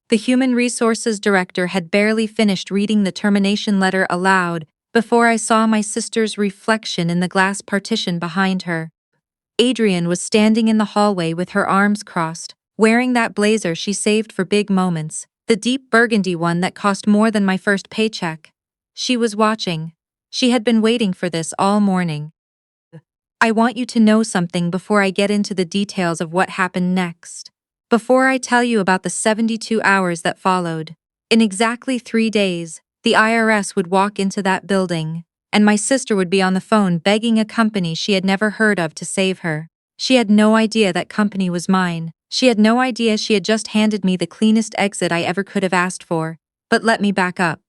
The human resources director had barely finished reading the termination letter aloud before I saw my sister's reflection in the glass partition behind her. Adrienne was standing in the hallway with her arms crossed, wearing that blazer she saved for big moments, the deep burgundy one that cost more than my first paycheck. She was watching. She had been waiting for this all morning. I want you to know something before I get into the details of what happened next. Before I tell you about the 72 hours that followed. In exactly 3 days, the IRS would walk into that building, and my sister would be on the phone begging a company she had never heard of to save her. She had no idea that company was mine. She had no idea she had just handed me the cleanest exit I ever could have asked for. But let me back up.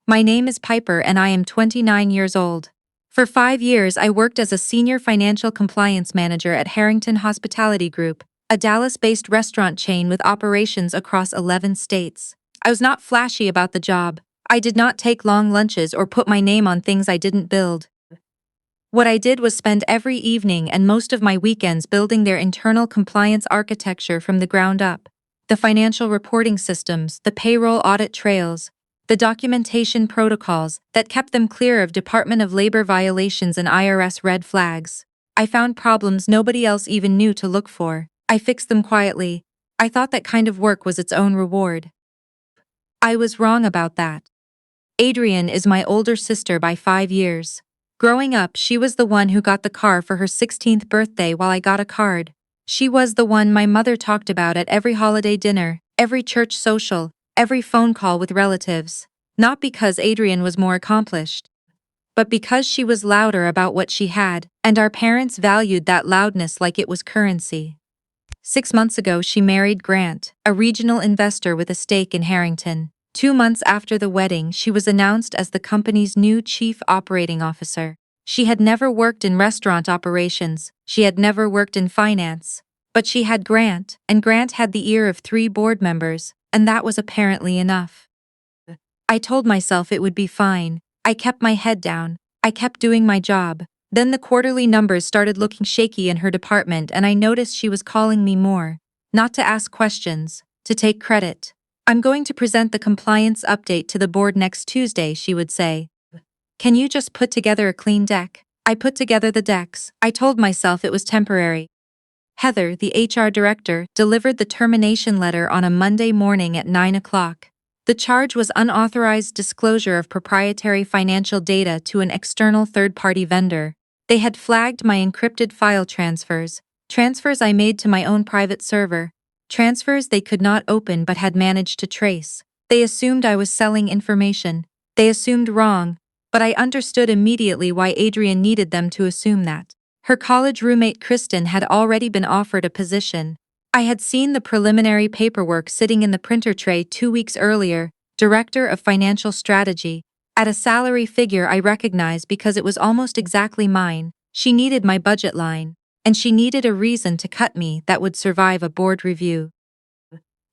My name is Piper and I am 29 years old. For 5 years I worked as a senior financial compliance manager at Harrington Hospitality Group, a Dallas-based restaurant chain with operations across 11 states. I was not flashy about the job. I did not take long lunches or put my name on things I didn't build. What I did was spend every evening and most of my weekends building their internal compliance architecture from the ground up. The financial reporting systems, the payroll audit trails, the documentation protocols that kept them clear of Department of Labor violations and IRS red flags. I found problems nobody else even knew to look for. I fixed them quietly. I thought that kind of work was its own reward. I was wrong about that. Adrienne is my older sister by 5 years. Growing up, she was the one who got the car for her 16th birthday while I got a card. She was the one my mother talked about at every holiday dinner, every church social, every phone call with relatives. Not because Adrienne was more accomplished, but because she was louder about what she had, and our parents valued that loudness like it was currency. 6 months ago she married Grant, a regional investor with a stake in Harrington. 2 months after the wedding she was announced as the company's new chief operating officer. She had never worked in restaurant operations, she had never worked in finance. But she had Grant, and Grant had the ear of 3 board members, and that was apparently enough. I told myself it would be fine. I kept my head down. I kept doing my job. Then the quarterly numbers started looking shaky in her department and I noticed she was calling me more. Not to ask questions, to take credit. I'm going to present the compliance update to the board next Tuesday, she would say. Can you just put together a clean deck? I put together the decks. I told myself it was temporary. Heather, the HR director, delivered the termination letter on a Monday morning at 9 o'clock. The charge was unauthorized disclosure of proprietary financial data to an external third-party vendor. They had flagged my encrypted file transfers I made to my own private server, transfers they could not open but had managed to trace. They assumed I was selling information. They assumed wrong, but I understood immediately why Adrienne needed them to assume that. Her college roommate Kristen had already been offered a position. I had seen the preliminary paperwork sitting in the printer tray 2 weeks earlier, Director of Financial Strategy, at a salary figure I recognized because it was almost exactly mine. She needed my budget line, and she needed a reason to cut me that would survive a board review.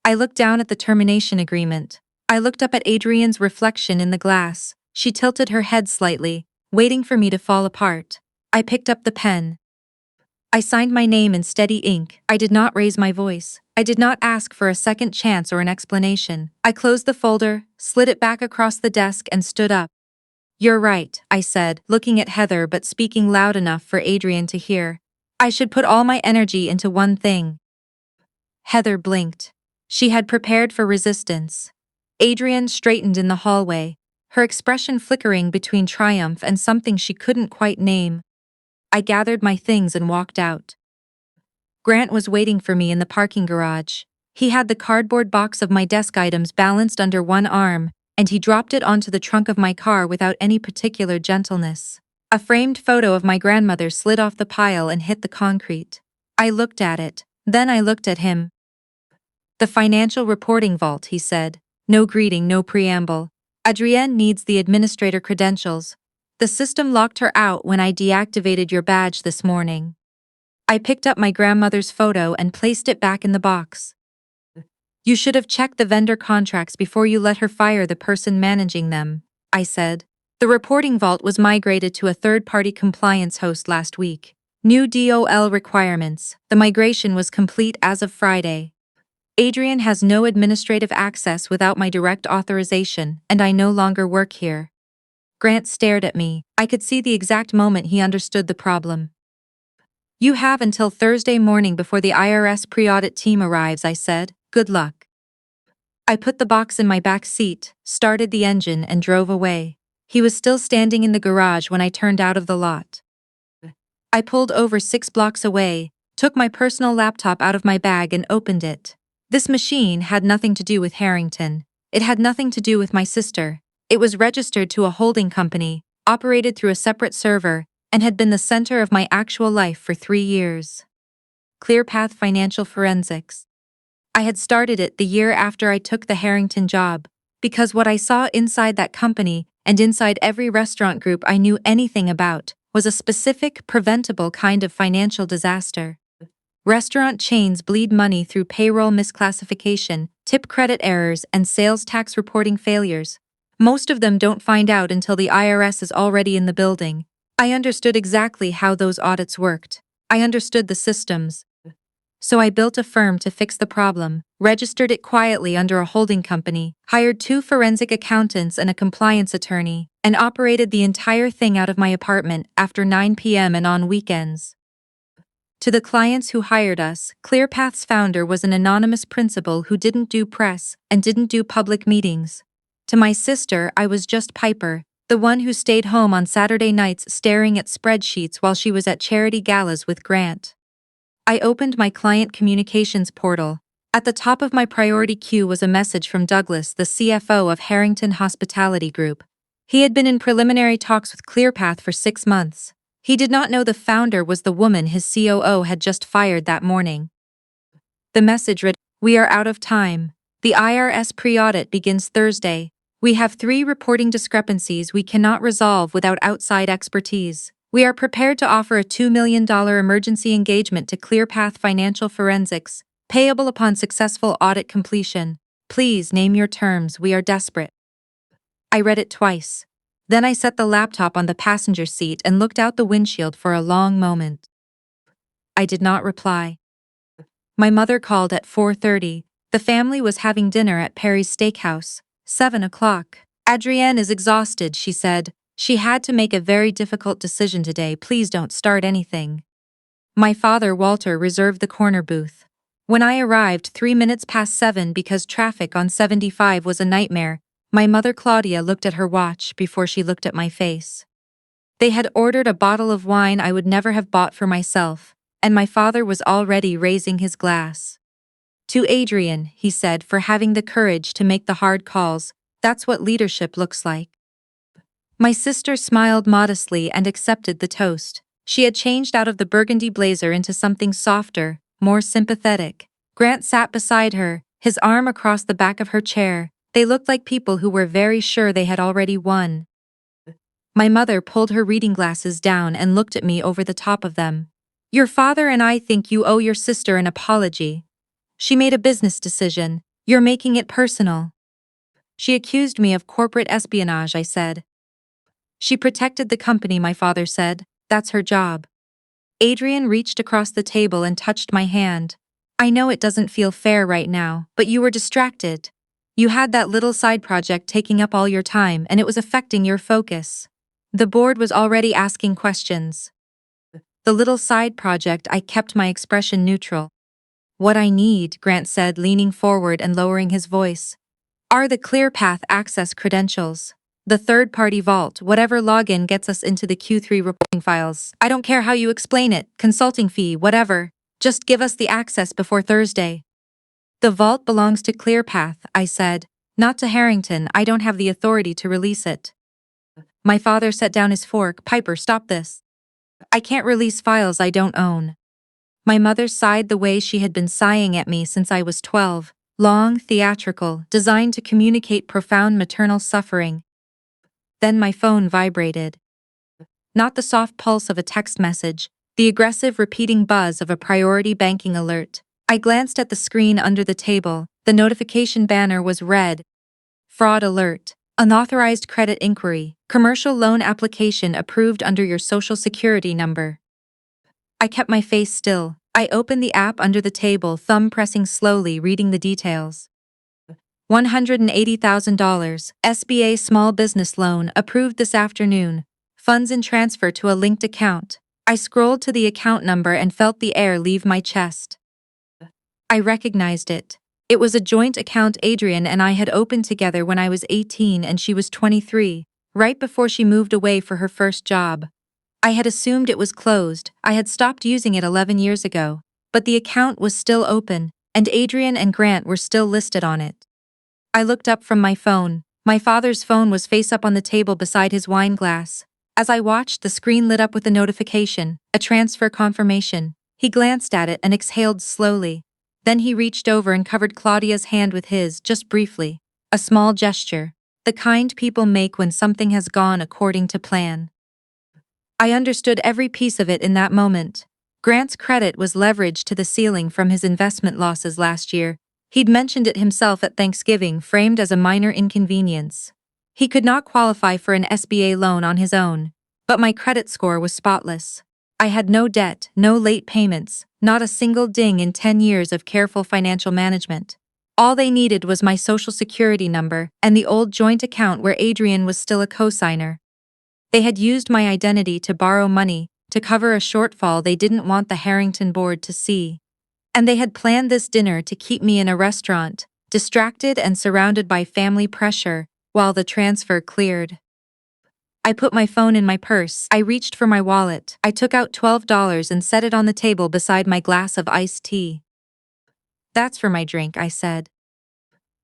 I looked down at the termination agreement. I looked up at Adrienne's reflection in the glass. She tilted her head slightly, waiting for me to fall apart. I picked up the pen. I signed my name in steady ink. I did not raise my voice. I did not ask for a second chance or an explanation. I closed the folder, slid it back across the desk and stood up. You're right, I said, looking at Heather but speaking loud enough for Adrienne to hear. I should put all my energy into one thing. Heather blinked. She had prepared for resistance. Adrienne straightened in the hallway, her expression flickering between triumph and something she couldn't quite name. I gathered my things and walked out. Grant was waiting for me in the parking garage. He had the cardboard box of my desk items balanced under one arm, and he dropped it onto the trunk of my car without any particular gentleness. A framed photo of my grandmother slid off the pile and hit the concrete. I looked at it, then I looked at him. The financial reporting vault, he said. No greeting, no preamble. Adrienne needs the administrator credentials. The system locked her out when I deactivated your badge this morning. I picked up my grandmother's photo and placed it back in the box. You should have checked the vendor contracts before you let her fire the person managing them, I said. The reporting vault was migrated to a third-party compliance host last week. New DOL requirements. The migration was complete as of Friday. Adrienne has no administrative access without my direct authorization, and I no longer work here. Grant stared at me. I could see the exact moment he understood the problem. You have until Thursday morning before the IRS pre-audit team arrives, I said. Good luck. I put the box in my back seat, started the engine, and drove away. He was still standing in the garage when I turned out of the lot. I pulled over 6 blocks away, took my personal laptop out of my bag and opened it. This machine had nothing to do with Harrington. It had nothing to do with my sister. It was registered to a holding company, operated through a separate server, and had been the center of my actual life for 3 years. ClearPath Financial Forensics. I had started it the year after I took the Harrington job, because what I saw inside that company and inside every restaurant group I knew anything about was a specific, preventable kind of financial disaster. Restaurant chains bleed money through payroll misclassification, tip credit errors, and sales tax reporting failures. Most of them don't find out until the IRS is already in the building. I understood exactly how those audits worked. I understood the systems. So I built a firm to fix the problem, registered it quietly under a holding company, hired 2 forensic accountants and a compliance attorney, and operated the entire thing out of my apartment after 9 p.m. and on weekends. To the clients who hired us, ClearPath's founder was an anonymous principal who didn't do press and didn't do public meetings. To my sister, I was just Piper, the one who stayed home on Saturday nights staring at spreadsheets while she was at charity galas with Grant. I opened my client communications portal. At the top of my priority queue was a message from Douglas, the CFO of Harrington Hospitality Group. He had been in preliminary talks with ClearPath for 6 months. He did not know the founder was the woman his COO had just fired that morning. The message read, "We are out of time. The IRS pre-audit begins Thursday. We have 3 reporting discrepancies we cannot resolve without outside expertise. We are prepared to offer a $2 million emergency engagement to ClearPath Financial Forensics, payable upon successful audit completion. Please name your terms, we are desperate." I read it twice. Then I set the laptop on the passenger seat and looked out the windshield for a long moment. I did not reply. My mother called at 4:30. The family was having dinner at Perry's Steakhouse. 7 o'clock. "Adrienne is exhausted," she said. "She had to make a very difficult decision today. Please don't start anything." My father, Walter, reserved the corner booth. When I arrived 3 minutes past 7 because traffic on 75 was a nightmare, my mother Claudia looked at her watch before she looked at my face. They had ordered a bottle of wine I would never have bought for myself, and my father was already raising his glass. "To Adrienne," he said, "for having the courage to make the hard calls. That's what leadership looks like." My sister smiled modestly and accepted the toast. She had changed out of the burgundy blazer into something softer, more sympathetic. Grant sat beside her, his arm across the back of her chair. They looked like people who were very sure they had already won. My mother pulled her reading glasses down and looked at me over the top of them. "Your father and I think you owe your sister an apology. She made a business decision. You're making it personal." "She accused me of corporate espionage," I said. "She protected the company," my father said. "That's her job." Adrienne reached across the table and touched my hand. "I know it doesn't feel fair right now, but you were distracted. You had that little side project taking up all your time and it was affecting your focus. The board was already asking questions." "The little side project," I kept my expression neutral. "What I need," Grant said, leaning forward and lowering his voice, "are the ClearPath access credentials. The third-party vault, whatever login gets us into the Q3 reporting files. I don't care how you explain it, consulting fee, whatever. Just give us the access before Thursday." "The vault belongs to ClearPath," I said, "not to Harrington. I don't have the authority to release it." My father set down his fork. "Piper, stop this. I can't release files I don't own." My mother sighed the way she had been sighing at me since I was 12, long, theatrical, designed to communicate profound maternal suffering. Then my phone vibrated. Not the soft pulse of a text message, the aggressive repeating buzz of a priority banking alert. I glanced at the screen under the table. The notification banner was red. "Fraud alert. Unauthorized credit inquiry. Commercial loan application approved under your social security number." I kept my face still. I opened the app under the table, thumb pressing slowly, reading the details. $180,000, SBA small business loan, approved this afternoon. Funds in transfer to a linked account. I scrolled to the account number and felt the air leave my chest. I recognized it. It was a joint account Adrienne and I had opened together when I was 18 and she was 23, right before she moved away for her first job. I had assumed it was closed. I had stopped using it 11 years ago, but the account was still open, and Adrienne and Grant were still listed on it. I looked up from my phone. My father's phone was face up on the table beside his wine glass. As I watched, the screen lit up with a notification, a transfer confirmation. He glanced at it and exhaled slowly. Then he reached over and covered Claudia's hand with his, just briefly. A small gesture, the kind people make when something has gone according to plan. I understood every piece of it in that moment. Grant's credit was leveraged to the ceiling from his investment losses last year. He'd mentioned it himself at Thanksgiving, framed as a minor inconvenience. He could not qualify for an SBA loan on his own, but my credit score was spotless. I had no debt, no late payments, not a single ding in 10 years of careful financial management. All they needed was my social security number and the old joint account where Adrienne was still a co-signer. They had used my identity to borrow money, to cover a shortfall they didn't want the Harrington board to see. And they had planned this dinner to keep me in a restaurant, distracted and surrounded by family pressure, while the transfer cleared. I put my phone in my purse. I reached for my wallet. I took out $12 and set it on the table beside my glass of iced tea. "That's for my drink," I said.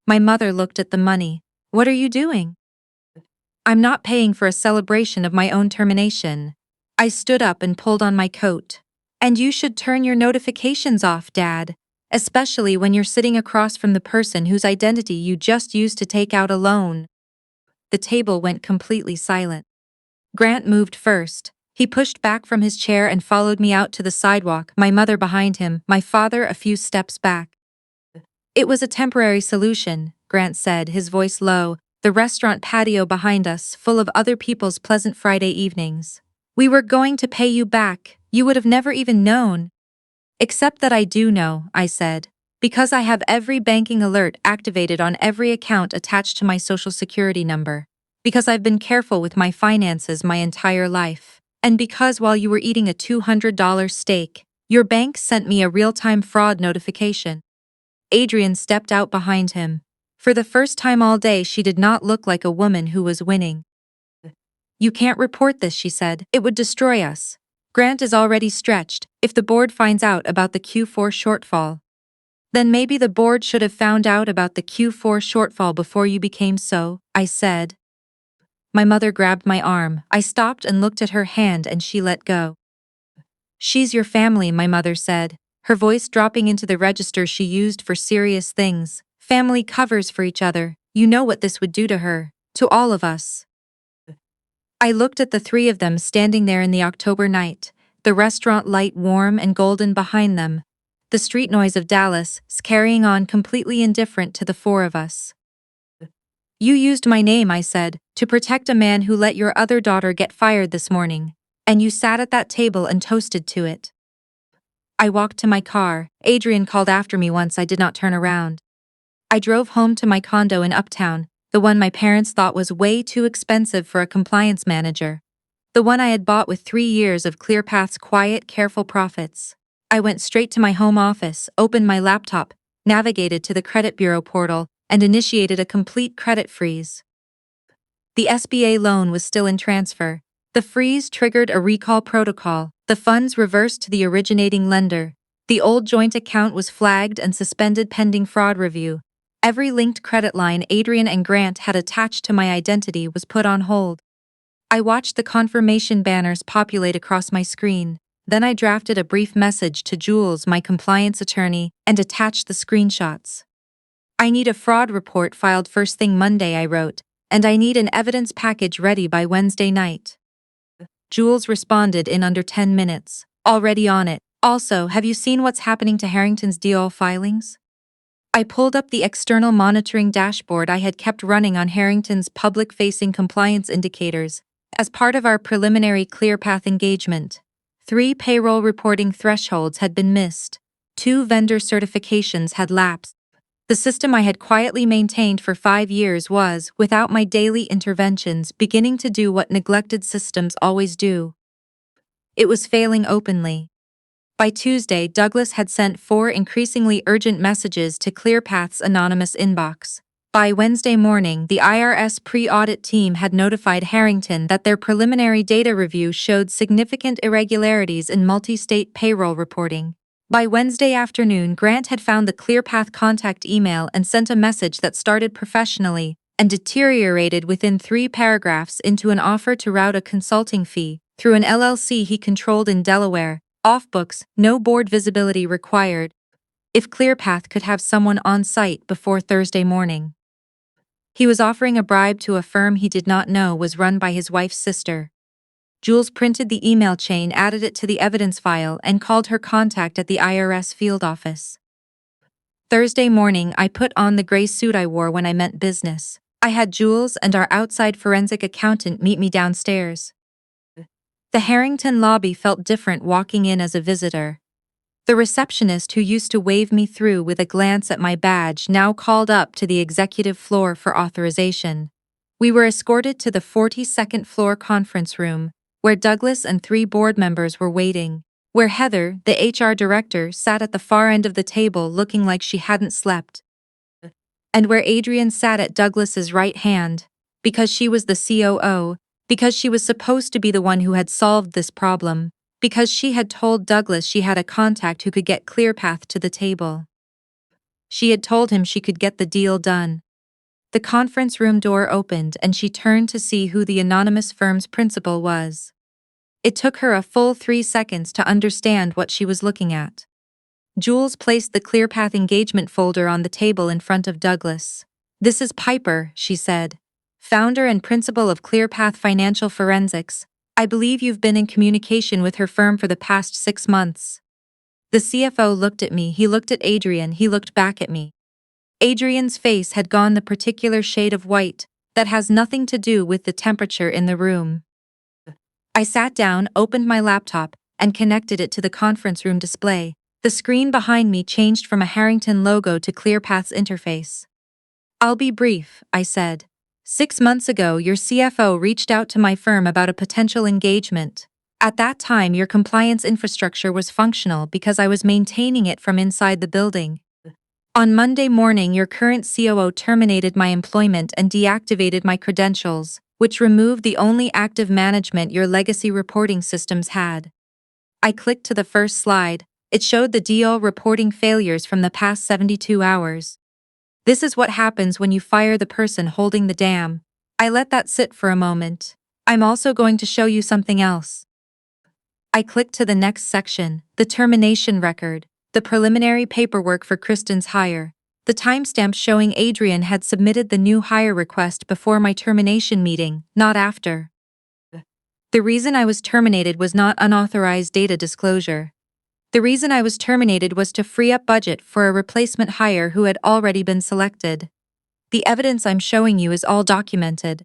My mother looked at the money. "What are you doing?" "I'm not paying for a celebration of my own termination." I stood up and pulled on my coat. "And you should turn your notifications off, Dad, especially when you're sitting across from the person whose identity you just used to take out a loan." The table went completely silent. Grant moved first. He pushed back from his chair and followed me out to the sidewalk, my mother behind him, my father a few steps back. "It was a temporary solution," Grant said, his voice low, the restaurant patio behind us full of other people's pleasant Friday evenings. "We were going to pay you back. You would have never even known." "Except that I do know," I said, "because I have every banking alert activated on every account attached to my social security number, because I've been careful with my finances my entire life, and because while you were eating a $200 steak, your bank sent me a real-time fraud notification." Adrienne stepped out behind him. For the first time all day, she did not look like a woman who was winning. "You can't report this," she said. "It would destroy us. Grant is already stretched. If the board finds out about the Q4 shortfall, then maybe the board should have found out about the Q4 shortfall before you became so," I said. My mother grabbed my arm. I stopped and looked at her hand and she let go. "She's your family," my mother said, her voice dropping into the register she used for serious things. "Family covers for each other. You know what this would do to her, to all of us." I looked at the three of them standing there in the October night, the restaurant light warm and golden behind them, the street noise of Dallas carrying on completely indifferent to the four of us. "You used my name," I said, "to protect a man who let your other daughter get fired this morning, and you sat at that table and toasted to it." I walked to my car. Adrienne called after me once I did not turn around. I drove home to my condo in Uptown, the one my parents thought was way too expensive for a compliance manager. The one I had bought with 3 years of ClearPath's quiet, careful profits. I went straight to my home office, opened my laptop, navigated to the credit bureau portal, and initiated a complete credit freeze. The SBA loan was still in transfer. The freeze triggered a recall protocol. The funds reversed to the originating lender. The old joint account was flagged and suspended pending fraud review. Every linked credit line Adrienne and Grant had attached to my identity was put on hold. I watched the confirmation banners populate across my screen. Then I drafted a brief message to Jules, my compliance attorney, and attached the screenshots. "I need a fraud report filed first thing Monday," I wrote, "and I need an evidence package ready by Wednesday night." Jules responded in under 10 minutes. "Already on it. Also, have you seen what's happening to Harrington's DO filings?" I pulled up the external monitoring dashboard I had kept running on Harrington's public-facing compliance indicators as part of our preliminary ClearPath engagement. 3 payroll reporting thresholds had been missed. 2 vendor certifications had lapsed. The system I had quietly maintained for 5 years was, without my daily interventions, beginning to do what neglected systems always do. It was failing openly. By Tuesday, Douglas had sent 4 increasingly urgent messages to ClearPath's anonymous inbox. By Wednesday morning, the IRS pre-audit team had notified Harrington that their preliminary data review showed significant irregularities in multi-state payroll reporting. By Wednesday afternoon, Grant had found the ClearPath contact email and sent a message that started professionally and deteriorated within 3 paragraphs into an offer to route a consulting fee through an LLC he controlled in Delaware. Off books, no board visibility required. If ClearPath could have someone on site before Thursday morning. He was offering a bribe to a firm he did not know was run by his wife's sister. Jules printed the email chain, added it to the evidence file, and called her contact at the IRS field office. Thursday morning, I put on the gray suit I wore when I meant business. I had Jules and our outside forensic accountant meet me downstairs. The Harrington lobby felt different walking in as a visitor. The receptionist who used to wave me through with a glance at my badge now called up to the executive floor for authorization. We were escorted to the 42nd floor conference room, where Douglas and 3 board members were waiting, where Heather, the HR director, sat at the far end of the table looking like she hadn't slept, and where Adrienne sat at Douglas's right hand, because she was the COO, because she was supposed to be the one who had solved this problem, because she had told Douglas she had a contact who could get ClearPath to the table. She had told him she could get the deal done. The conference room door opened and she turned to see who the anonymous firm's principal was. It took her a full 3 seconds to understand what she was looking at. Jules placed the ClearPath engagement folder on the table in front of Douglas. "This is Piper," she said, "founder and principal of ClearPath Financial Forensics. I believe you've been in communication with her firm for the past 6 months." The CFO looked at me, he looked at Adrienne, he looked back at me. Adrienne's face had gone the particular shade of white that has nothing to do with the temperature in the room. I sat down, opened my laptop, and connected it to the conference room display. The screen behind me changed from a Harrington logo to ClearPath's interface. "I'll be brief," I said. 6 months ago, your CFO reached out to my firm about a potential engagement. At that time, your compliance infrastructure was functional because I was maintaining it from inside the building. On Monday morning, your current COO terminated my employment and deactivated my credentials, which removed the only active management your legacy reporting systems had. I clicked to the first slide. It showed the DO reporting failures from the past 72 hours. This is what happens when you fire the person holding the dam. I let that sit for a moment. I'm also going to show you something else. I clicked to the next section, the termination record, the preliminary paperwork for Kristen's hire, the timestamp showing Adrienne had submitted the new hire request before my termination meeting, not after. The reason I was terminated was not unauthorized data disclosure. The reason I was terminated was to free up budget for a replacement hire who had already been selected. The evidence I'm showing you is all documented.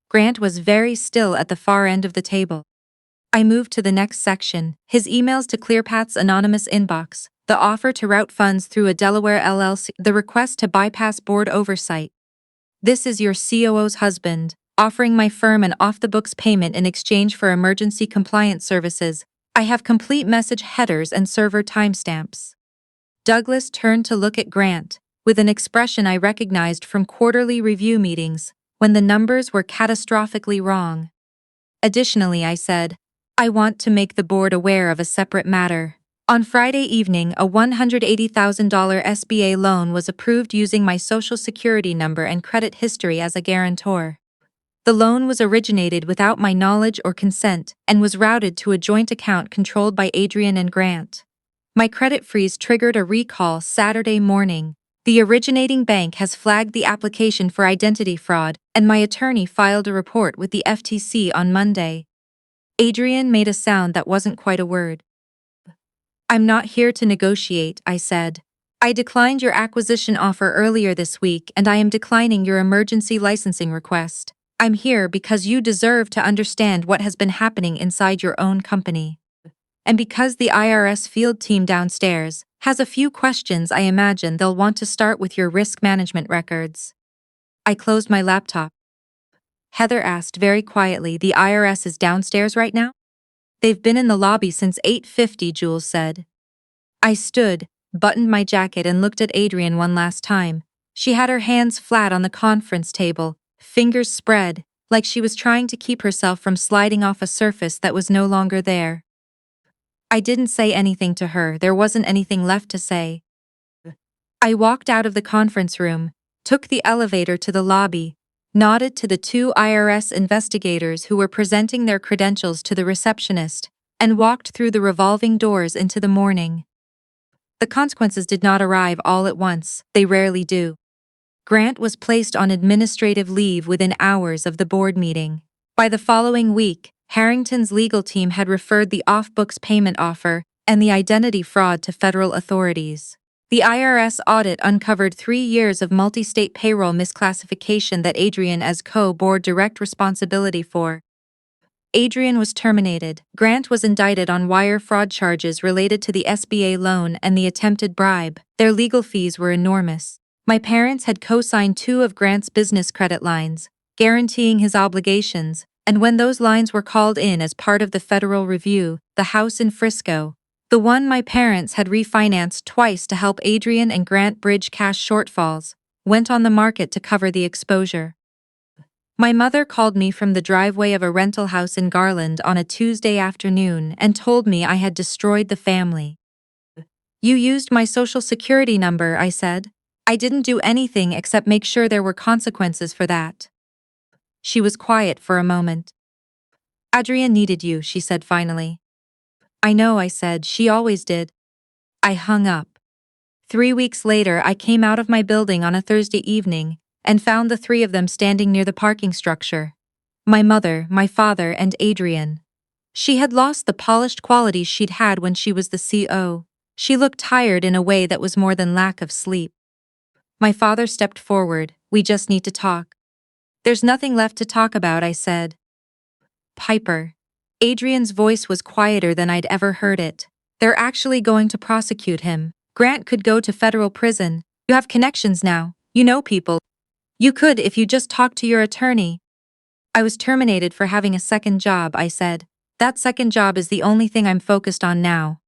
Grant was very still at the far end of the table. I moved to the next section, his emails to ClearPath's anonymous inbox, the offer to route funds through a Delaware LLC, the request to bypass board oversight. "This is your COO's husband, offering my firm an off-the-books payment in exchange for emergency compliance services. I have complete message headers and server timestamps." Douglas turned to look at Grant, with an expression I recognized from quarterly review meetings, when the numbers were catastrophically wrong. "Additionally," I said, "I want to make the board aware of a separate matter. On Friday evening, a $180,000 SBA loan was approved using my Social Security number and credit history as a guarantor. The loan was originated without my knowledge or consent and was routed to a joint account controlled by Adrienne and Grant. My credit freeze triggered a recall Saturday morning. The originating bank has flagged the application for identity fraud, and my attorney filed a report with the FTC on Monday." Adrienne made a sound that wasn't quite a word. "I'm not here to negotiate," I said. "I declined your acquisition offer earlier this week and I am declining your emergency licensing request. I'm here because you deserve to understand what has been happening inside your own company." And because the IRS field team downstairs has a few questions, I imagine they'll want to start with your risk management records. I closed my laptop. Heather asked very quietly, the IRS is downstairs right now? They've been in the lobby since 8:50, Jules said. I stood, buttoned my jacket and looked at Adrienne one last time. She had her hands flat on the conference table, fingers spread, like she was trying to keep herself from sliding off a surface that was no longer there. I didn't say anything to her, there wasn't anything left to say. I walked out of the conference room, took the elevator to the lobby, nodded to the two IRS investigators who were presenting their credentials to the receptionist, and walked through the revolving doors into the morning. The consequences did not arrive all at once, they rarely do. Grant was placed on administrative leave within hours of the board meeting. By the following week, Harrington's legal team had referred the off-books payment offer and the identity fraud to federal authorities. The IRS audit uncovered 3 years of multi-state payroll misclassification that Adrienne as bore direct responsibility for. Adrienne was terminated. Grant was indicted on wire fraud charges related to the SBA loan and the attempted bribe. Their legal fees were enormous. My parents had co-signed 2 of Grant's business credit lines, guaranteeing his obligations, and when those lines were called in as part of the federal review, the house in Frisco, the one my parents had refinanced twice to help Adrienne and Grant bridge cash shortfalls, went on the market to cover the exposure. My mother called me from the driveway of a rental house in Garland on a Tuesday afternoon and told me I had destroyed the family. You used my social security number, I said. I didn't do anything except make sure there were consequences for that. She was quiet for a moment. Adrienne needed you, she said finally. I know, I said, she always did. I hung up. 3 weeks later, I came out of my building on a Thursday evening and found the 3 of them standing near the parking structure. My mother, my father, and Adrienne. She had lost the polished qualities she'd had when she was the CO. She looked tired in a way that was more than lack of sleep. My father stepped forward. We just need to talk. There's nothing left to talk about, I said. Piper. Adrienne's voice was quieter than I'd ever heard it. They're actually going to prosecute him. Grant could go to federal prison. You have connections now. You know people. You could if you just talked to your attorney. I was terminated for having a second job, I said. That second job is the only thing I'm focused on now.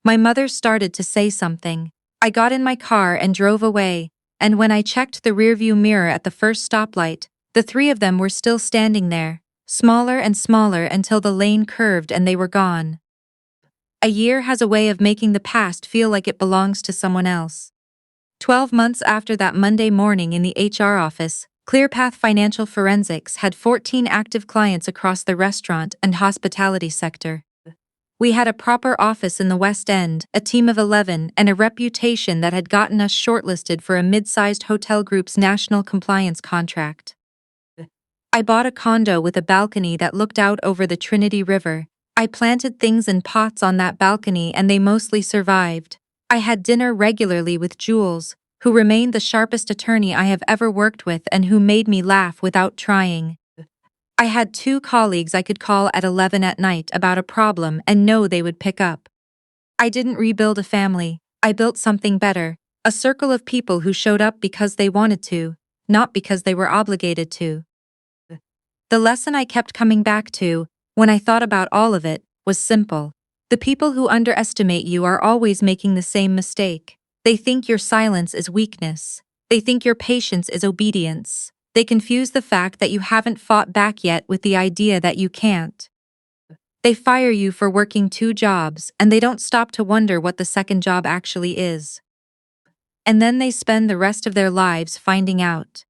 My mother started to say something. I got in my car and drove away, and when I checked the rearview mirror at the first stoplight, the 3 of them were still standing there, smaller and smaller until the lane curved and they were gone. A year has a way of making the past feel like it belongs to someone else. 12 months after that Monday morning in the HR office, ClearPath Financial Forensics had 14 active clients across the restaurant and hospitality sector. We had a proper office in the West End, a team of 11, and a reputation that had gotten us shortlisted for a mid-sized hotel group's national compliance contract. I bought a condo with a balcony that looked out over the Trinity River. I planted things in pots on that balcony and they mostly survived. I had dinner regularly with Jules, who remained the sharpest attorney I have ever worked with and who made me laugh without trying. I had 2 colleagues I could call at 11 at night about a problem and know they would pick up. I didn't rebuild a family, I built something better, a circle of people who showed up because they wanted to, not because they were obligated to. The lesson I kept coming back to, when I thought about all of it, was simple. The people who underestimate you are always making the same mistake. They think your silence is weakness. They think your patience is obedience. They confuse the fact that you haven't fought back yet with the idea that you can't. They fire you for working 2 jobs, and they don't stop to wonder what the second job actually is. And then they spend the rest of their lives finding out.